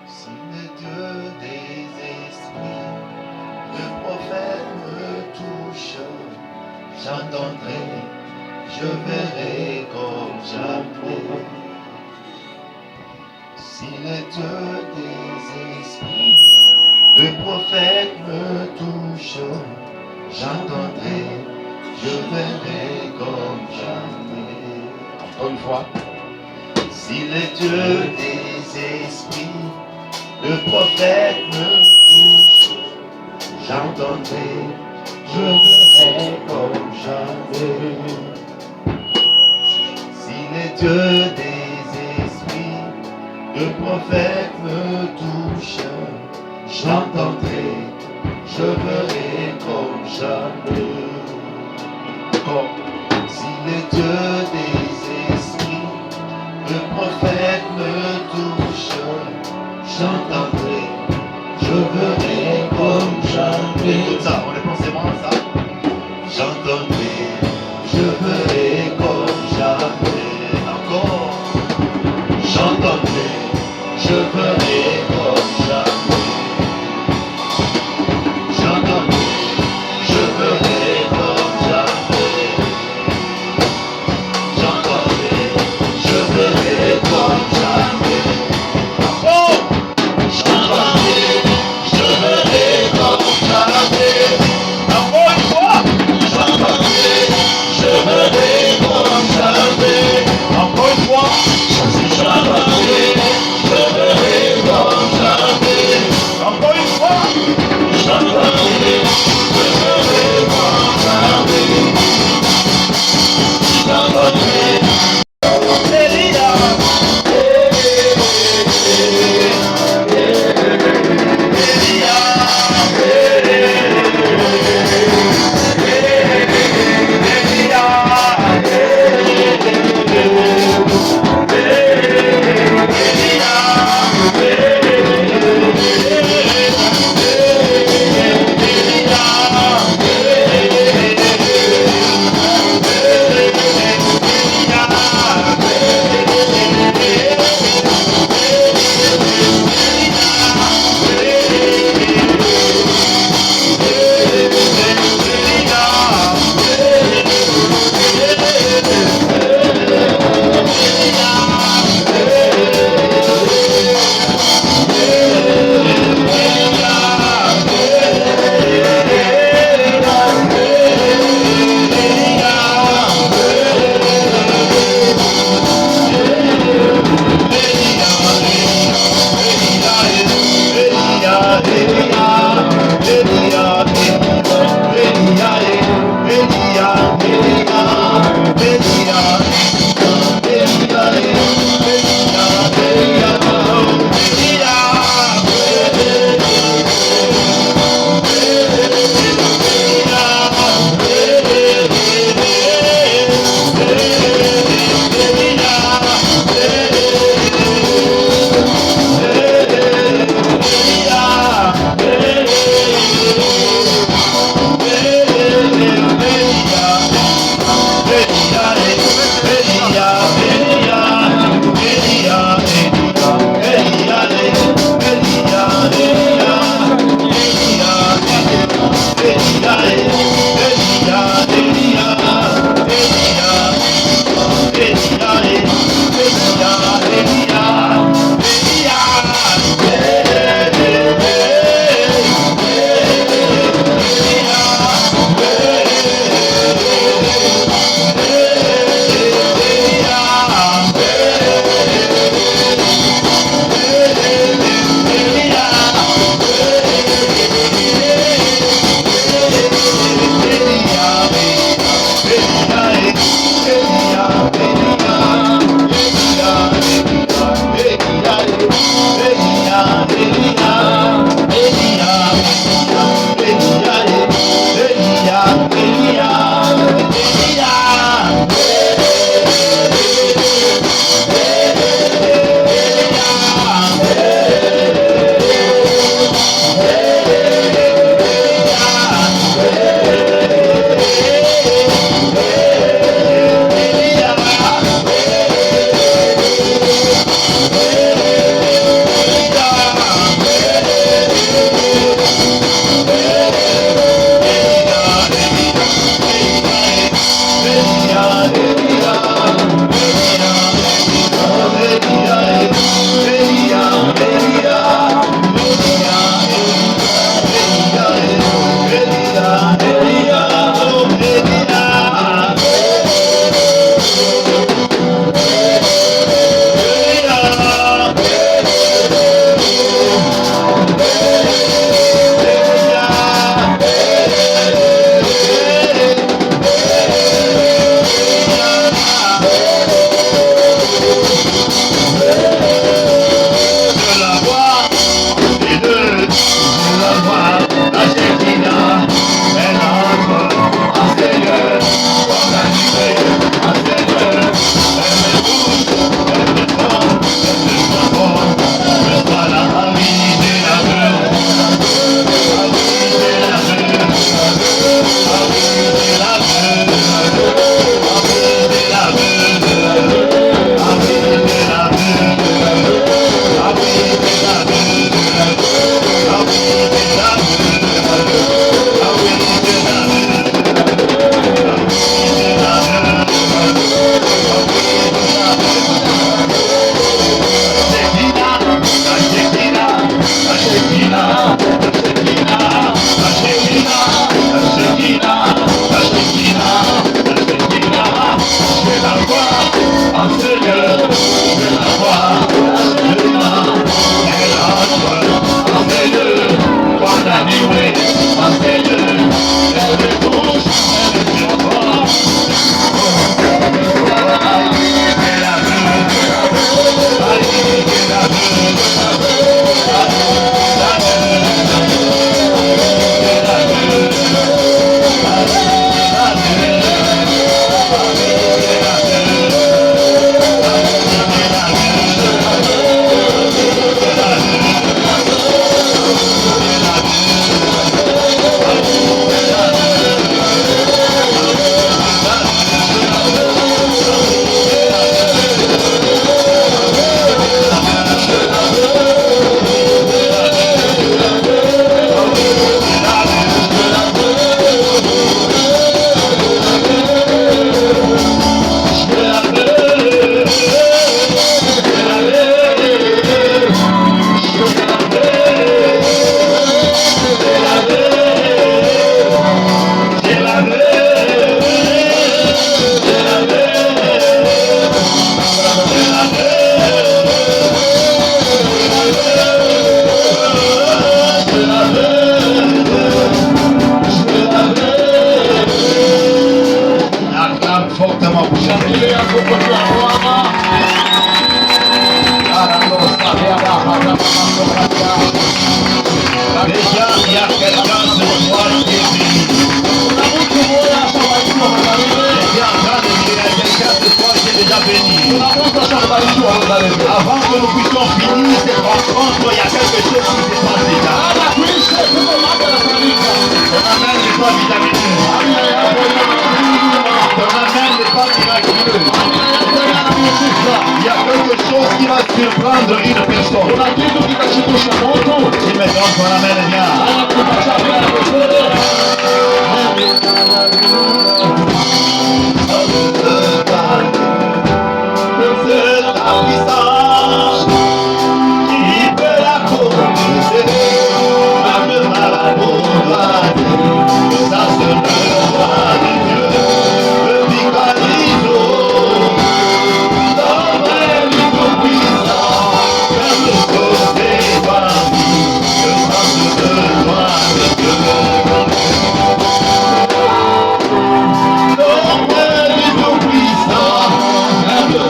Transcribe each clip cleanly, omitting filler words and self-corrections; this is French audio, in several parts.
Si le Dieu des esprits, le prophète me touche, j'entendrai, je verrai comme jamais. Si le Dieu des esprits, le prophète me touche, j'entendrai, je verrai comme jamais. Encore une fois. Si le Dieu des esprits, le prophète me touche, j'entendrai, je verrai comme jamais. Si le Dieu des esprits, le prophète me touche, j'entendrai, je verrai comme jamais. Encore. Si le Dieu des esprits, le prophète me touche, j'entendrai, je verrai comme jamais. Écoute ça, on est pensé vraiment à ça. J'entendrai, je verrai comme jamais. Encore. J'entendrai, je verrai comme jamais. J'entendrai, je verrai comme jamais. J'entendrai, je verrai comme jamais. Oh! J'entendrai, je verrai comme jamais. Encore une Avant que nous puissions finir cette rencontre, il y a quelque chose qui se passe déjà. Ton amen n'est pas vitamineux. Ton amen n'est pas miraculeux. Il y a quelque chose qui va surprendre une personne. Si maintenant ton amen est bien. C'est la puissance qui peut la composer, même malade, ça se le voit de Dieu, le Picaliso, dans les livres puissants, comme le côté parmi, le ça se le voit de Dieu. Dans les livres puissants, même le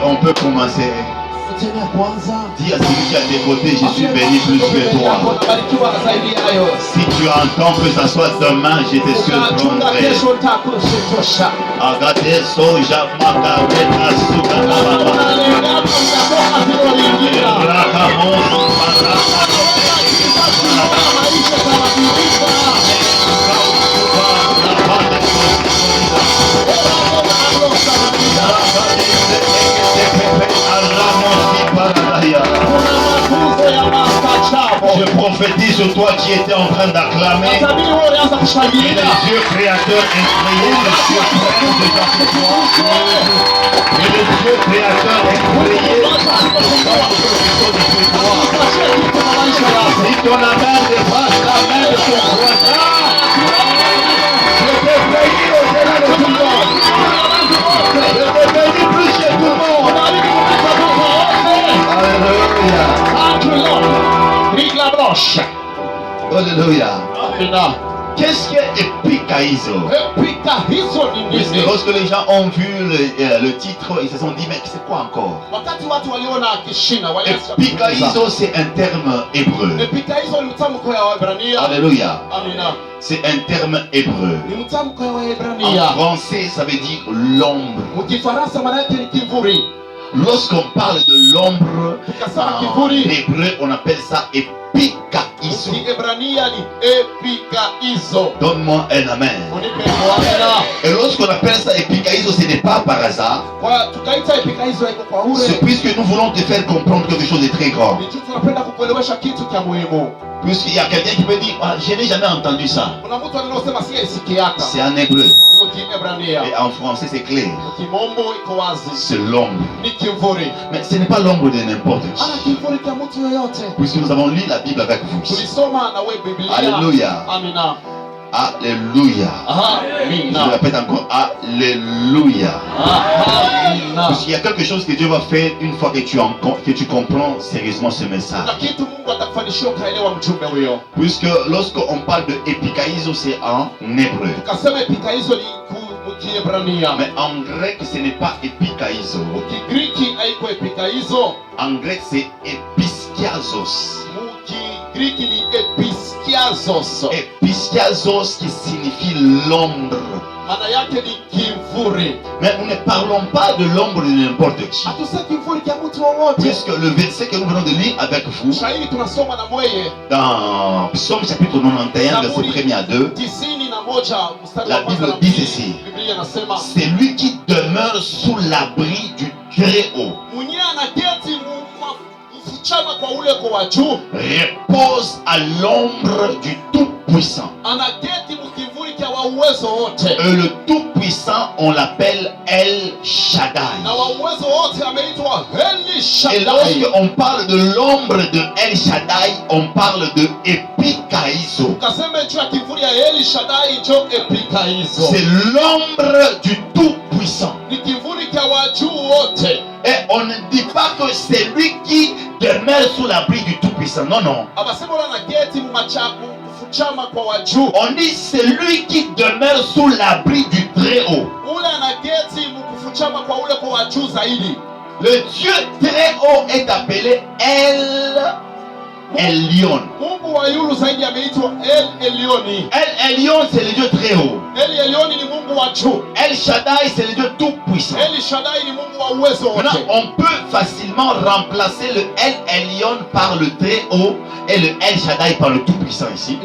On peut commencer. Dis à celui qui a tes côtés, je suis béni plus que toi. Si tu entends que ça soit demain, je te surprendrai. Agate soja makareta sukarababa. Rakamos Je prophétise avait dit sur toi qui était en train d'acclamer. Et le Dieu créateur incroyé, le Dieu suprême déjà pour toi. Et le Dieu créateur incroyé, si ton amen dépasse la main de ton voisin, je te bénis au-delà de tout le monde. Je te bénis plus que tout le monde. Alléluia. Alléluia. Qu'est-ce qu'est épikaïso? Lorsque les gens ont vu le titre, ils se sont dit, mais c'est quoi encore? Épikaïso, c'est un terme hébreu. Alléluia. C'est un terme hébreu. En français, ça veut dire l'ombre. Lorsqu'on parle de l'ombre, en hébreu, on appelle ça épikaïso. Donne-moi un amen. Et lorsqu'on appelle ça épikaïso, ce n'est pas par hasard. C'est puisque nous voulons te faire comprendre quelque chose de très grand. Puisqu'il y a quelqu'un qui peut dire, ah, je n'ai jamais entendu ça. C'est en hébreu. Et en français, c'est clair. C'est l'ombre. Mais ce n'est pas l'ombre de n'importe qui. Puisque nous avons lu la Bible avec vous. Alléluia. Alléluia. Je répète encore, alléluia. Parce qu'il y a quelque chose que Dieu va faire une fois que tu comprends sérieusement ce message. Puisque lorsqu'on parle de épikaïso, c'est en hébreu. Mais en grec, ce n'est pas épikaïso. En grec, c'est episkiazos. Episkiazos qui signifie l'ombre. Mais nous ne parlons pas de l'ombre de n'importe qui. Puisque le verset que nous venons de lire avec vous, dans Psaume chapitre 91, verset 1 à 2, la Bible dit ceci: c'est lui qui demeure sous l'abri du Très-Haut, repose à l'ombre du Tout-Puissant. Et le Tout-Puissant, on l'appelle El Shaddai. Et lorsqu'on parle de l'ombre de El Shaddai, on parle de épikaïso. C'est l'ombre du Tout-Puissant. Et on ne dit pas que c'est lui qui demeure sous l'abri du Tout-Puissant. Non, non. On dit c'est lui qui demeure sous l'abri du Très-Haut. Le Dieu Très-Haut est appelé El Elyon. El Elyon, c'est le Dieu très haut. El Shaddai, c'est le Dieu tout puissant. Maintenant, on peut facilement remplacer le El Elyon par le très haut et le El Shaddai par le tout puissant ici.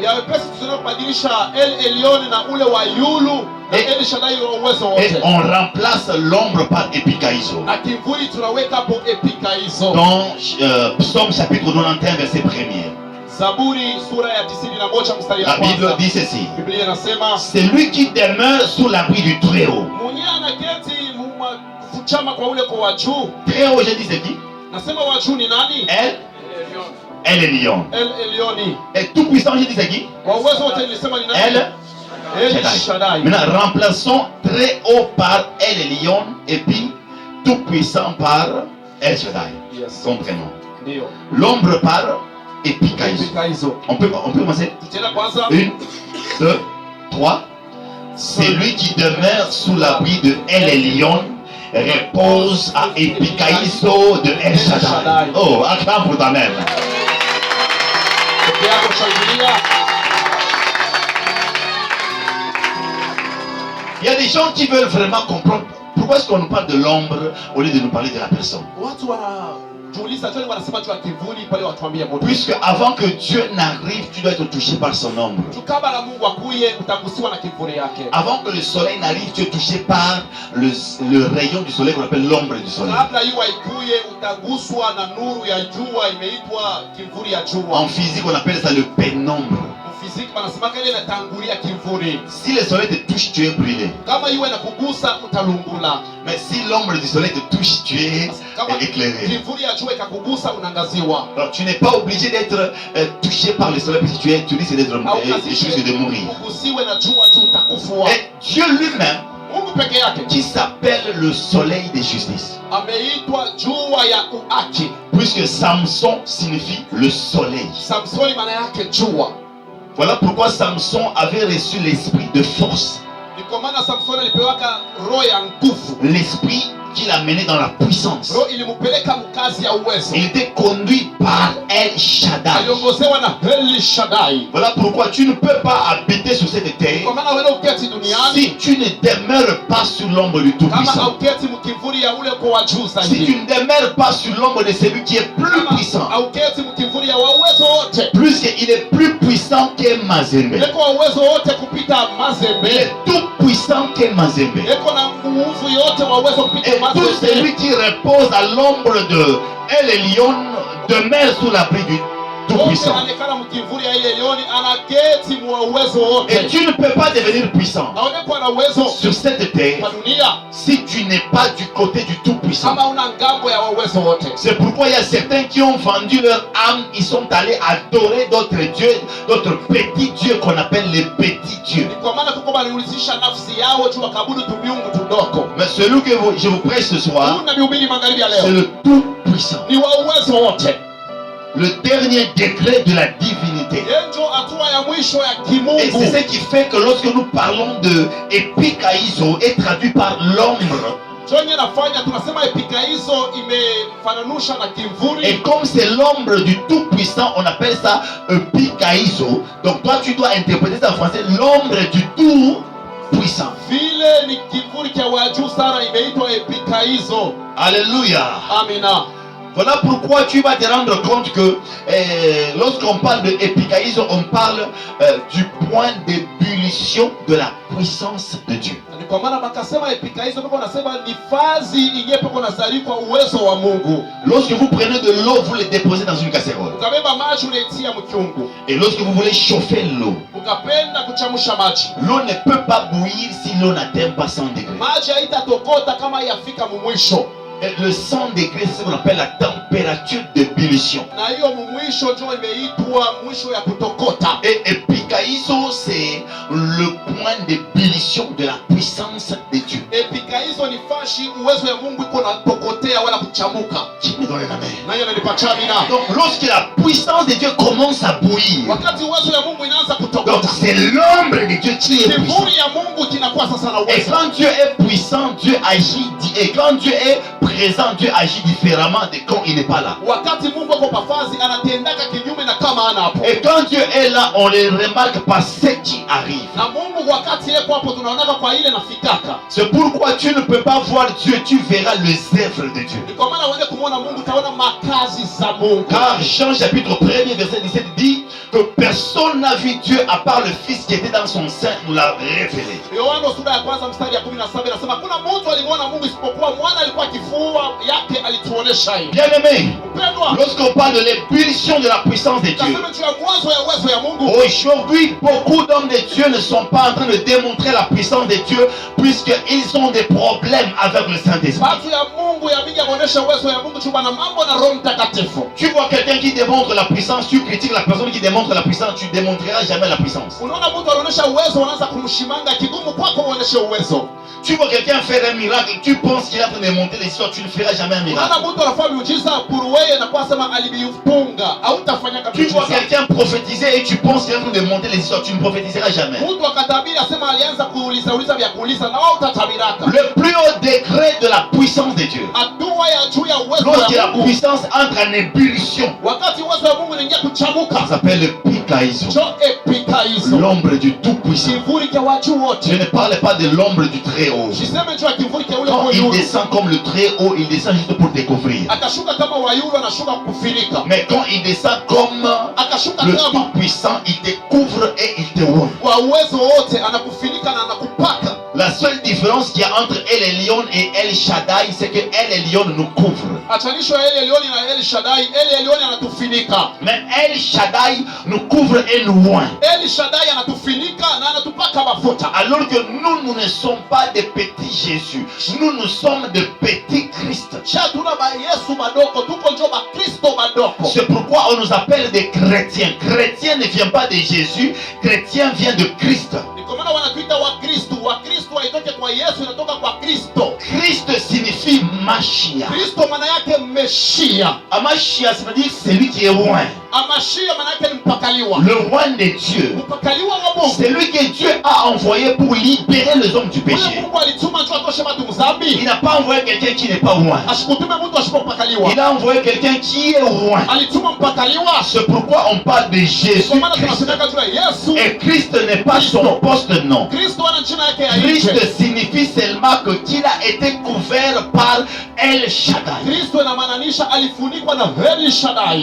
Et on remplace l'ombre par épikaïso. Dans Psaume chapitre 91 verset 1er. La Bible dit ceci: c'est lui qui demeure sous l'abri du Très-Haut. Très-Haut, j'ai dit c'est qui? El Elyon. Et tout puissant, j'ai dit c'est qui? El Shaddai. Maintenant, remplaçons très haut par El Elyon et puis tout puissant par El Shaddai. Comprenons. L'ombre par épikaïso. On peut commencer. 1, 2, 3. C'est lui qui demeure sous l'abri de El Elyon, repose à épikaïso de El Shaddai. Oh, acclame pour toi-même. Il y a des gens qui veulent vraiment comprendre pourquoi est-ce qu'on nous parle de l'ombre au lieu de nous parler de la personne. Puisque avant que Dieu n'arrive, tu dois être touché par son ombre. Avant que le soleil n'arrive, tu es touché par le rayon du soleil qu'on appelle l'ombre du soleil. En physique, on appelle ça le pénombre. Si le soleil te touche, tu es brûlé. Mais si l'ombre du soleil te touche, tu es éclairé. Alors tu n'es pas obligé d'être touché par le soleil parce que tu risques d'être de mourir. Et Dieu lui-même, qui s'appelle le soleil de justice, puisque Samson signifie le soleil. Voilà pourquoi Samson avait reçu l'esprit de force. L'esprit qui l'a mené dans la puissance. Il était conduit par El Shaddai. Voilà pourquoi tu ne peux pas habiter sur cette terre si tu ne demeures pas sur l'ombre du Tout-Puissant. Si tu ne demeures pas sur l'ombre de celui qui est plus puissant. Plus il est plus puissant que Mazembe. Il est tout puissant que Mazembe. Et tout celui qui repose à l'ombre de El Elyon demeure sous l'abri du Tout-Puissant. Et tu ne peux pas devenir puissant sur cette terre si tu n'es pas du côté du Tout-Puissant. C'est pourquoi il y a certains qui ont vendu leur âme. Ils sont allés adorer d'autres dieux, d'autres petits dieux qu'on appelle les petits dieux. Mais celui que je vous prêche ce soir, c'est le Tout-Puissant. Le dernier degré de la divinité. Et c'est ce qui fait que lorsque nous parlons de epikaizo, est traduit par l'ombre. Et comme c'est l'ombre du Tout-Puissant, on appelle ça epikaizo. Donc toi tu dois interpréter ça en français, l'ombre du Tout-Puissant. Alléluia. Amina. Voilà pourquoi tu vas te rendre compte que lorsqu'on parle de epikaizo, on parle du point d'ébullition de la puissance de Dieu. Lorsque vous prenez de l'eau, vous le déposez dans une casserole. Et lorsque vous voulez chauffer l'eau, l'eau ne peut pas bouillir si l'eau n'atteint pas 100 degrés. Et le 100 degrés, c'est ce qu'on appelle la température d'ébullition. Et epikaizo, c'est le point d'ébullition de la puissance de Dieu. Qui me donne la main? Donc lorsque la puissance de Dieu commence à bouillir, donc c'est l'ombre de Dieu qui est puissant. Et quand Dieu est puissant, Dieu agit. Et quand Dieu est présent, Dieu agit différemment de quand il n'est pas là. Et quand Dieu est là, on ne remarque pas ce qui arrive. C'est pourquoi tu ne peux pas voir Dieu, tu verras les œuvres de Dieu. Car Jean chapitre 1er verset 17 dit que personne n'a vu Dieu à part le Fils qui était dans son sein, nous l'a révélé. Bien aimé, lorsqu'on parle de l'ébullition de la puissance de Dieu, aujourd'hui beaucoup d'hommes de Dieu ne sont pas en train de démontrer la puissance de Dieu puisqu'ils ont des problèmes avec le Saint-Esprit. Tu vois quelqu'un qui démontre la puissance, tu critiques la personne qui démontre la puissance, tu ne démontreras jamais la puissance. Tu vois quelqu'un faire un miracle, tu penses qu'il est en train de monter l'histoire, tu ne feras jamais un miracle. Tu vois quelqu'un prophétiser et tu penses qu'il est en train de monter l'histoire, tu ne prophétiseras jamais. Le plus haut degré est de la puissance de Dieu. Lorsque la puissance entre en ébullition, ça s'appelle le Pikaizo. L'ombre du Tout-Puissant. Je ne parle pas de l'ombre du Très-Haut. Quand il descend comme le Très-Haut, il descend juste pour découvrir. Mais quand il descend comme le Tout-Puissant, il te couvre et il te ouvre. La seule différence qu'il y a entre El Elyon et El Shaddai, c'est que El Elyon nous couvre. Mais El Shaddai nous couvre et nous oint. Alors que nous ne sommes pas des petits Jésus. Nous sommes de petits Christ. C'est pourquoi on nous appelle des chrétiens. Chrétien ne vient pas de Jésus. Chrétien vient de Christ. Christ signifie Mashiach. Mashiach, ça veut dire celui qui est loin. Le roi de Dieu. C'est lui que Dieu a envoyé pour libérer les hommes du péché. Il n'a pas envoyé quelqu'un qui n'est pas loin. Il a envoyé quelqu'un qui est loin. C'est pourquoi on parle de Jésus Christ. Et Christ n'est pas son poste, non. Christ signifie seulement qu'il a été couvert par El Shaddai.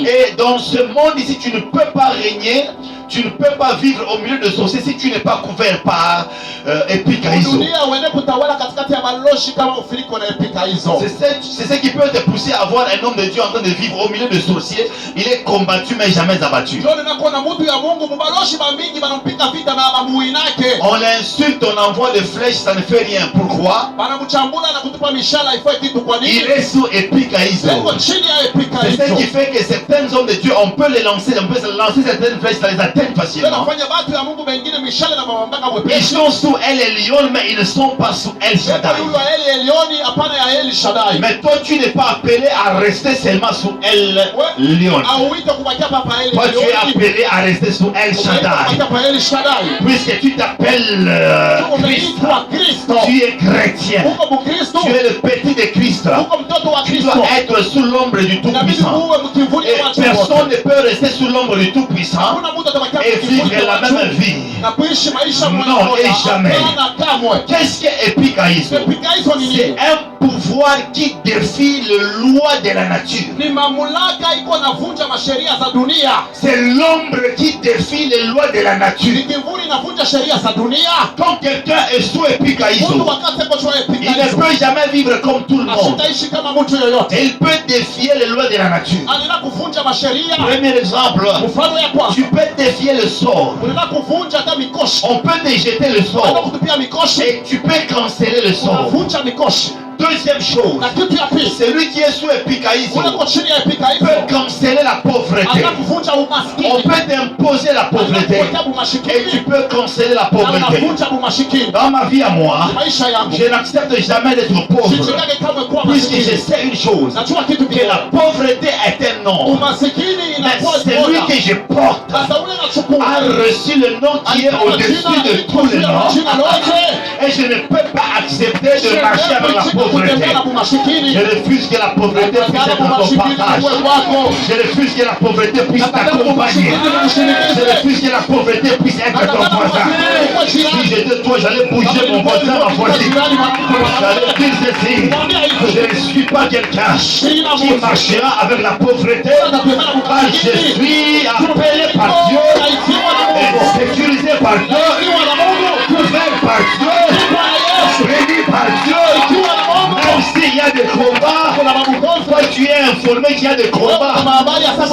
Et dans ce monde ici, tu ne peux pas régner, tu ne peux pas vivre au milieu de sorciers si tu n'es pas couvert par Epikaizo. C'est ce qui peut te pousser à voir un homme de Dieu en train de vivre au milieu de sorciers. Il est combattu mais jamais abattu. On l'insulte, on envoie des flèches, ça ne fait rien. Pourquoi? Il est sous Epikaizo. C'est ce qui fait que certains hommes de Dieu, on peut les lancer, on peut lancer certaines flèches, ça les atteint facilement. Ils sont sous El Elyon, mais ils ne sont pas sous El Shaddai. Mais toi, tu n'es pas appelé à rester seulement sous El Elyon. Toi, tu es appelé à rester sous El Shaddai. Puisque tu t'appelles Christ, tu es chrétien. Tu es le petit de Christ. Tu dois être sous l'ombre du Tout-Puissant. Et personne ne peut rester sous l'ombre du Tout-Puissant et vivre la même vie. Non et jamais. Qu'est-ce que Epikaizo? C'est un pouvoir qui défie les lois de la nature. C'est l'ombre qui défie les lois de la nature. Quand quelqu'un est sous Epikaizo, il ne peut jamais vivre comme tout le monde. Il peut défier les lois de la nature. Premier exemple, tu peux défier le sort. On peut te jeter le sort et tu peux canceller le sort. Deuxième chose, celui qui est sous Epikaizo peut canceller la pauvreté. On peut t'imposer la pauvreté et tu peux canceller la pauvreté. Dans ma vie à moi, je n'accepte jamais d'être pauvre, puisque je sais une chose, que la pauvreté est un nom, mais celui que je porte a reçu le nom qui est au-dessus de tous les noms, et je ne peux pas accepter de marcher avec la pauvreté. Je refuse que la pauvreté puisse être ton partage. Je refuse que la pauvreté puisse t'accompagner. Je refuse que la pauvreté puisse être ton voisin. Si j'étais toi, j'allais bouger mon voisin, ma voisine. J'allais dire ceci: je ne suis pas quelqu'un qui marchera avec la pauvreté, car je suis appelé par Dieu, et sécurisé par Dieu, couvert par Dieu, béni par Dieu. Même s'il y a des combats, toi tu es informé qu'il y a des combats.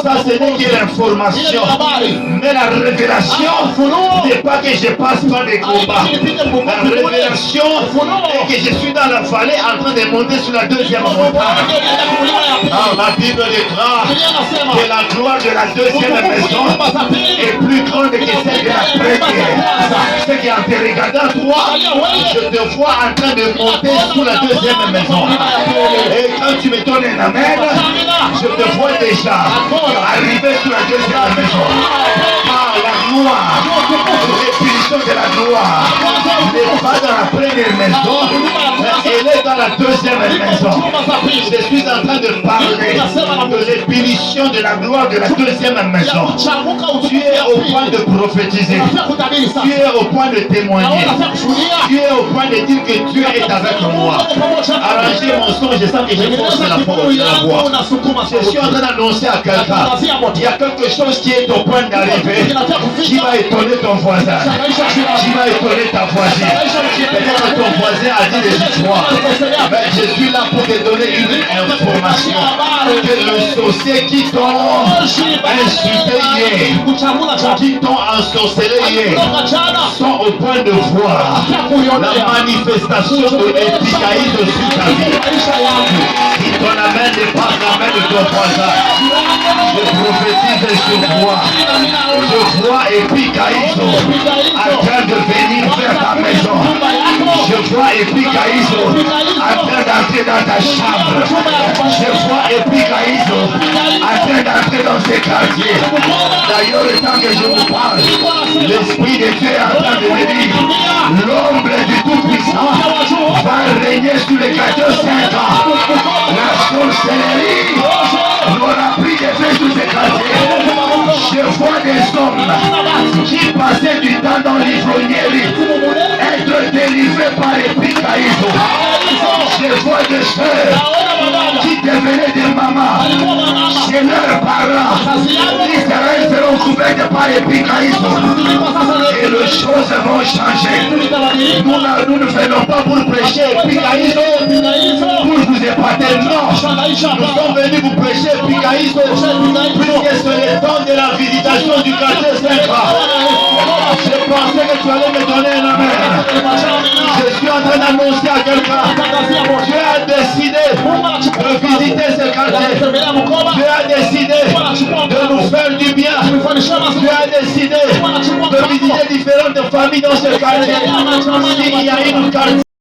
Ça ce n'est que l'information. Mais la révélation n'est pas que je passe par des combats. La révélation est que je suis dans la vallée en train de monter sur la deuxième montagne. La Bible déclare que la gloire de la deuxième maison est plus grande que celle de la première. C'est qu'en te regardant toi, je te vois en train de monter sur la deuxième maison. Et quand tu me donnes un amen, je te vois déjà arriver sur la deuxième maison. Par la gloire, l'épulsion de la gloire n'est pas dans la première maison, elle est dans la deuxième maison. Je suis en train de parler de l'ébullition de la gloire de la deuxième maison. Tu es au point de prophétiser. Tu es au point de témoigner. Tu es au point de dire que Dieu est avec moi. Arrangez mon son, je sens que je force la voix. Je suis en train d'annoncer à quelqu'un, il y a quelque chose qui est au point d'arriver, qui va étonner ton voisin, qui va étonner ta voisine. Peut-être que ton voisin a dit des histoires, mais je suis là pour te donner une information, que le sorcier qui t'ont insulté hier, qui t'ont ensorcelé hier, sont au point de voir la manifestation de l'épikaïsme sur ta vie. Si ton amen n'est pas l'amen de ton voisin, je prophétise sur toi. Je vois Epikaïso en train de venir vers ta maison. Je vois Epikaïso en train d'entrer dans ta chambre. Je vois Epikaïso en train d'entrer dans ces quartiers. D'ailleurs, le temps que je vous parle, l'Esprit de Dieu est en train de me dire, l'ombre du Tout-Puissant va régner sur les quartiers 5 ans. La sorcellerie n'aura plus d'effet sur ces quartiers. Je vois des hommes qui passaient du temps dans l'ivrognerie être délivrés par Epikaïso. Je vois des sœurs qui devenaient des mamans chez leurs parents. L'Israël seront couvertes par Epikaïso. Et les choses vont changer. Nous ne venons pas pour prêcher Epikaïso, pour vous épater. Non, nous sommes venus vous prêcher Epikaïso, puisque c'est le temps de la visitation du quartier Saint-Croix. Je pensais que tu allais me donner un amen. Je suis en train d'annoncer à quelqu'un, Dieu a décidé de visiter ce quartier. Dieu a décidé de nous faire du bien. Dieu a décidé de visiter différentes familles dans ce quartier. S'il y a une quartier